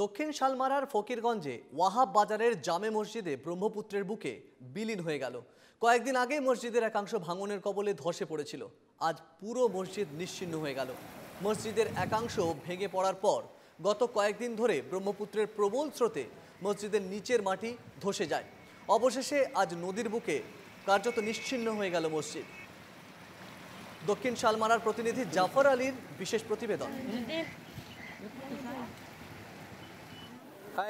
দক্ষিণ শালমারার ফকিরগঞ্জে ওয়াহাব বাজারের জামে মসজিদে ব্রহ্মপুত্রের বুকে বিলীন হয়ে গেল। কয়েকদিন আগে মসজিদের একাংশ ভাঙনের কবলে ধসে পড়েছিল। আজ পুরো মসজিদ নিশ্চিহ্ন হয়ে গেল। মসজিদের একাংশ ভেঙে পড়ার পর গত কয়েকদিন ধরে ব্রহ্মপুত্রের প্রবল স্রোতে মসজিদের নিচের মাটি ধসে যায়। অবশেষে আজ নদীর বুকে কার্যত নিশ্চিহ্ন হয়ে গেল মসজিদ। দক্ষিণ শালমারার প্রতিনিধি জাফর আলীর বিশেষ প্রতিবেদন।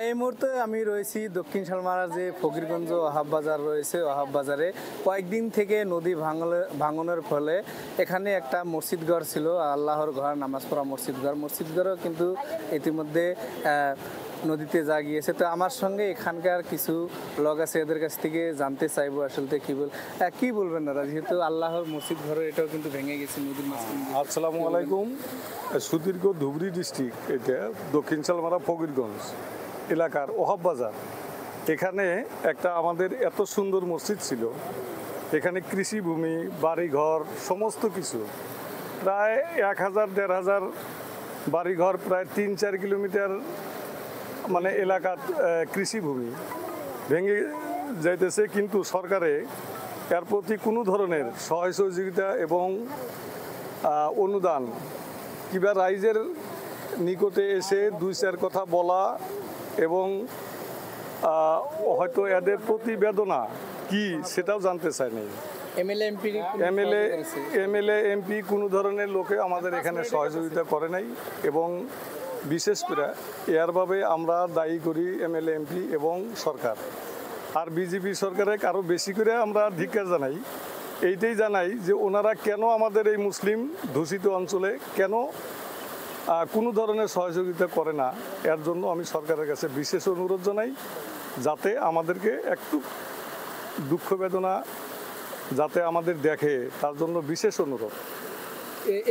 এই মুহূর্তে আমি রয়েছি দক্ষিণ শালমারার যে ফকিরগঞ্জ ওয়াহাব বাজার রয়েছে। ওয়াহাব বাজারে কয়েকদিন থেকে নদী ভাঙনের ফলে এখানে একটা মসজিদ ঘর ছিল, আল্লাহর ঘর, নামাজ পড়া মসজিদ ঘরও কিন্তু ইতিমধ্যে নদীতে যা গিয়েছে। তো আমার সঙ্গে এখানকার কিছু লোক আছে, এদের কাছ থেকে জানতে চাইবো আসলে কি বলবেন দাদা, যেহেতু আল্লাহর মসজিদ ঘর এটাও কিন্তু ভেঙে গেছে নদীর মাঝখানে। আসসালামু আলাইকুম। সুদীর্ঘ ধুবড়ী ডিস্ট্রিক্ট, এটা দক্ষিণ শালমারা ফকিরগঞ্জ এলাকার ওয়াহাব বাজার। এখানে একটা আমাদের এত সুন্দর মসজিদ ছিল, এখানে কৃষিভূমি, বাড়িঘর, সমস্ত কিছু, প্রায় 1000-1500 বাড়িঘর, প্রায় 3-4 কিলোমিটার মানে এলাকার কৃষিভূমি ভেঙে যাইতেছে। কিন্তু সরকারে এর প্রতি কোনো ধরনের সহযোগিতা এবং অনুদান কিংবা রাইজের নিকটে এসে 2-4 কথা বলা এবং হয়তো এদের প্রতিবেদনা কি সেটাও জানতে চায়নি। এমএলএ এমপি কোনো ধরনের লোকে আমাদের এখানে সহযোগিতা করে নাই এবং বিশেষ করে এরভাবে আমরা দায়ী করি এমএলএ এমপি এবং সরকার। আর বিজেপি সরকারে আরও বেশি করে আমরা ধিক্কার জানাই, এইটাই জানাই যে ওনারা কেন আমাদের এই মুসলিম দূষিত অঞ্চলে কেন কোনো ধরনের সহযোগিতা করে না। এর জন্য আমি সরকারের কাছে বিশেষ অনুরোধ জানাই, যাতে আমাদেরকে একটু দুঃখ বেদনা যাতে আমাদের দেখে, তার জন্য বিশেষ অনুরোধ।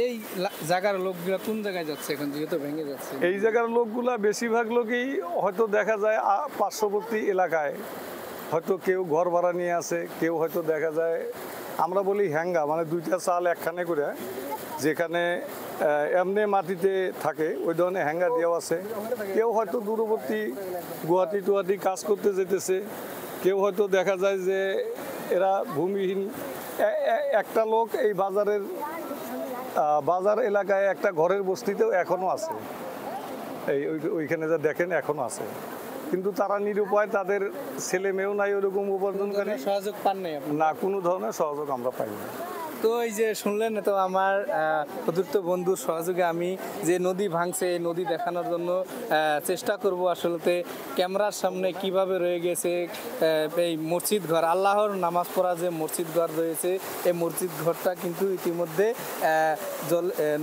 এই জায়গার লোকগুলা কোন জায়গায় যাচ্ছে এখন, যেহেতু ভেঙে যাচ্ছে? এই জায়গার লোকগুলা বেশিরভাগ লোকই হয়তো দেখা যায় পার্শ্ববর্তী এলাকায় হয়তো কেউ ঘর ভাড়া নিয়ে আসে, কেউ হয়তো দেখা যায় আমরা বলি হ্যাঙ্গা, মানে 2টা চাল একখানে করে, যেখানে এমনি মাটিতে থাকে ওই ধরনের হ্যাঙ্গা দেওয়া আছে। কেউ হয়তো দূরবর্তী গুয়াহাটি কাজ করতে যেতেছে, কেউ হয়তো দেখা যায় যে এরা ভূমিহীন। একটা লোক এই বাজার এলাকায় একটা ঘরের বস্তিতেও এখনও আছে, ওইখানে যা দেখেন এখনও আছে, কিন্তু তারা নিরুপায়, তাদের ছেলে মেয়েও নাই ওরকম উপার্জনকারী। সহযোগ পান নাই না, কোনো ধরনের সহযোগ আমরা পাই না। তো এই যে শুনলেন, তো আমার প্রযুক্ত বন্ধুর সহযোগে আমি যে নদী ভাঙছে এই নদী দেখানোর জন্য চেষ্টা করব আসলে ক্যামেরার সামনে কিভাবে রয়ে গেছে এই মসজিদ ঘর, আল্লাহর নামাজ পড়া যে মসজিদ ঘর রয়েছে। এই মসজিদ ঘরটা কিন্তু ইতিমধ্যে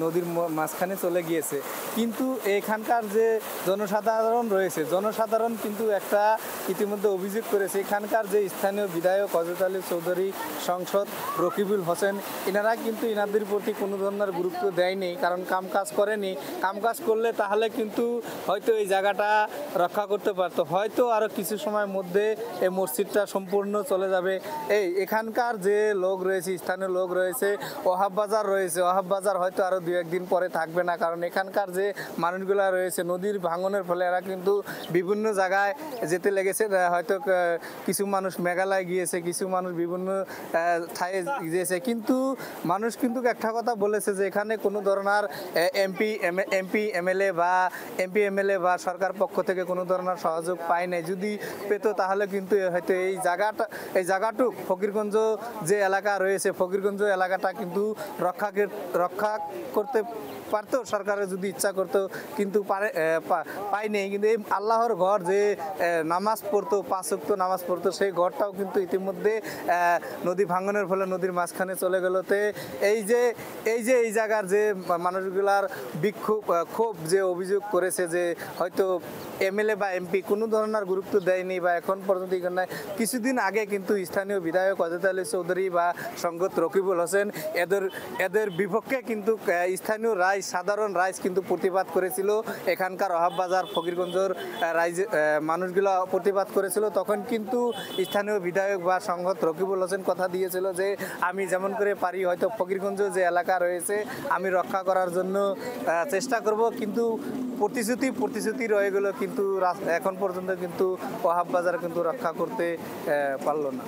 নদীর মাঝখানে চলে গিয়েছে। কিন্তু এখানকার যে জনসাধারণ কিন্তু একটা ইতিমধ্যে অভিযোগ করেছে, এখানকার যে স্থানীয় বিধায়ক হযরত আলী চৌধুরী, সংসদ রকিবুল হোসেন, এনারা কিন্তু এনাদের প্রতি কোনো ধরনের গুরুত্ব দেয়নি, কারণ কামকাজ করেনি। কামকাজ করলে তাহলে কিন্তু হয়তো এই জায়গাটা রক্ষা করতে পারতো। হয়তো আরও কিছু সময়ের মধ্যে এই মসজিদটা সম্পূর্ণ চলে যাবে। এখানকার যে লোক রয়েছে, স্থানীয় লোক রয়েছে, ওয়াহাব বাজার রয়েছে, ওয়াহাব বাজার হয়তো আরও 2-1 দিন পরে থাকবে না, কারণ এখানকার যে মানুষগুলো রয়েছে নদীর ভাঙনের ফলে এরা কিন্তু বিভিন্ন জায়গায় যেতে লেগেছে। হয়তো কিছু মানুষ মেঘালয় গিয়েছে, কিছু মানুষ বিভিন্ন ঠায়ে গিয়েছে। কিন্তু মানুষ কিন্তু একটা কথা বলেছে যে এখানে কোনো ধরনের এমপি এমএলএ বা সরকার পক্ষ থেকে কোনো ধরনের সহযোগ পায় নাই। যদি পেত তাহলে কিন্তু হয়তো এই জায়গাটুক ফকিরগঞ্জ যে এলাকা রয়েছে, ফকিরগঞ্জ এলাকাটা কিন্তু রক্ষা করতে পারতো সরকারের যদি ইচ্ছা করতো, কিন্তু পায়নি। কিন্তু এই আল্লাহর ঘর যে নামাজ পড়তো, 5 ওয়াক্ত নামাজ পড়তো, সেই ঘরটাও কিন্তু ইতিমধ্যে নদী ভাঙনের ফলে নদীর মাঝখানে চলে গেলতে এই জায়গার যে মানুষগুলার ক্ষোভ যে অভিযোগ করেছে যে হয়তো এমএলএ বা এমপি কোনো ধরনের গুরুত্ব দেয়নি বা এখন পর্যন্ত এখানে। কিছুদিন আগে কিন্তু স্থানীয় বিধায়ক হযরত আলী চৌধুরী বা সংসদ রকিবুল হোসেন এদের বিপক্ষে কিন্তু স্থানীয় রায় সাধারণ রাইজ কিন্তু প্রতিবাদ করেছিল, এখানকার ওহাব বাজার ফকিরগঞ্জের মানুষগুলো প্রতিবাদ করেছিল। তখন কিন্তু স্থানীয় বিধায়ক বা সংসদ রকিবুল হোসেন কথা দিয়েছিল যে আমি যেমন করে পারি হয়তো ফকিরগঞ্জ যে এলাকা রয়েছে আমি রক্ষা করার জন্য চেষ্টা করব, কিন্তু প্রতিশ্রুতি রয়ে গেল, কিন্তু এখন পর্যন্ত কিন্তু ওহাব বাজার কিন্তু রক্ষা করতে পারলো না।